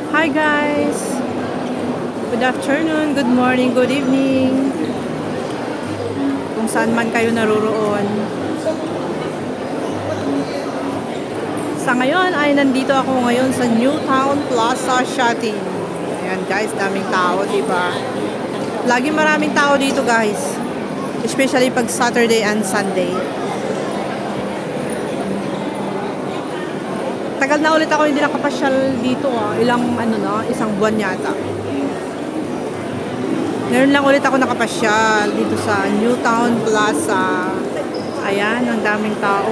Hi guys! Good afternoon, good morning, good evening. Kung saan man kayo naroroon. Sa ngayon ay nandito ako ngayon sa Newtown Plaza Shopping. Ayan guys, daming tao, diba? Lagi maraming tao dito guys. Especially pag Saturday and Sunday. Tagal na ulit ako hindi nakapasyal dito isang buwan yata. Ngayon lang ulit ako nakapasyal dito sa Newtown Plaza. Ayan, ang daming tao.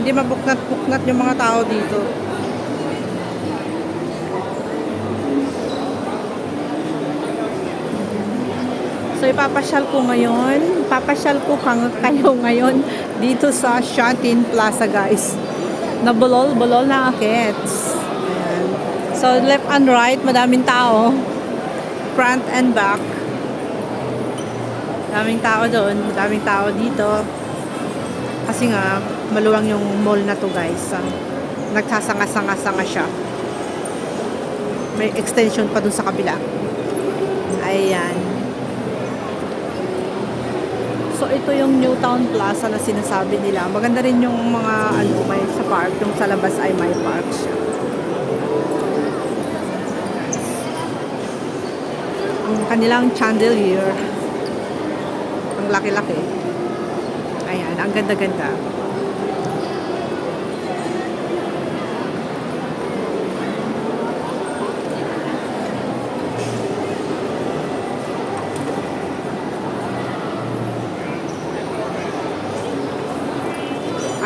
Hindi mabuknat-buknat yung mga tao dito. So ipapasyal ko kayo ngayon dito sa Shantin Plaza guys. Nabulol-bulol na akits. Ayan. So left and right, madaming tao. Front and back. Daming tao doon, madaming tao dito. Kasi nga, maluwang yung mall na to guys. Nagsasanga-sanga-sanga siya. May extension pa dun sa kabila. Ayan. So ito yung Newtown Plaza na sinasabi nila. Maganda rin yung mga may sa park, yung sa labas ay may park siya. Ang kanilang chandelier. Ang laki-laki. Ayan, ang ganda-ganda.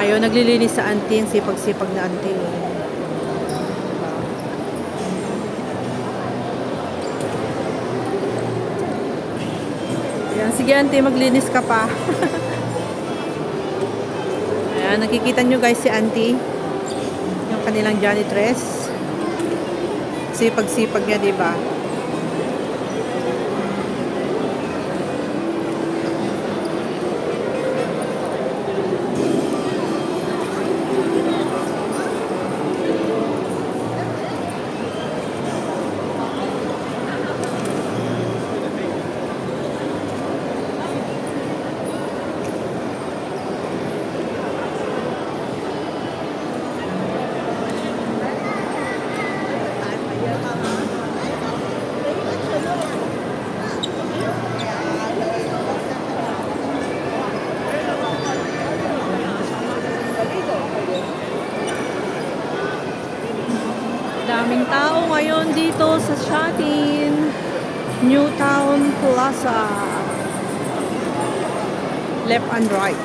Ayaw, naglilinis sa auntie. Sipag-sipag na auntie. Ayan, sige auntie, maglinis ka pa. Ayan, nakikita nyo guys si auntie. Yung kanilang janitress. Sipag-sipag niya, diba? Daming tao ngayon dito sa Shatin Newtown Plaza. Left and right.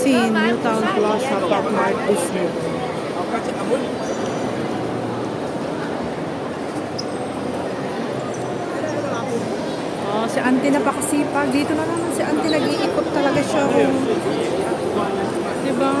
Newtown Plaza Park Mart Disney. Oh, si auntie napakasipag. Dito na naman si auntie, nag-iikot talaga siya. Diba?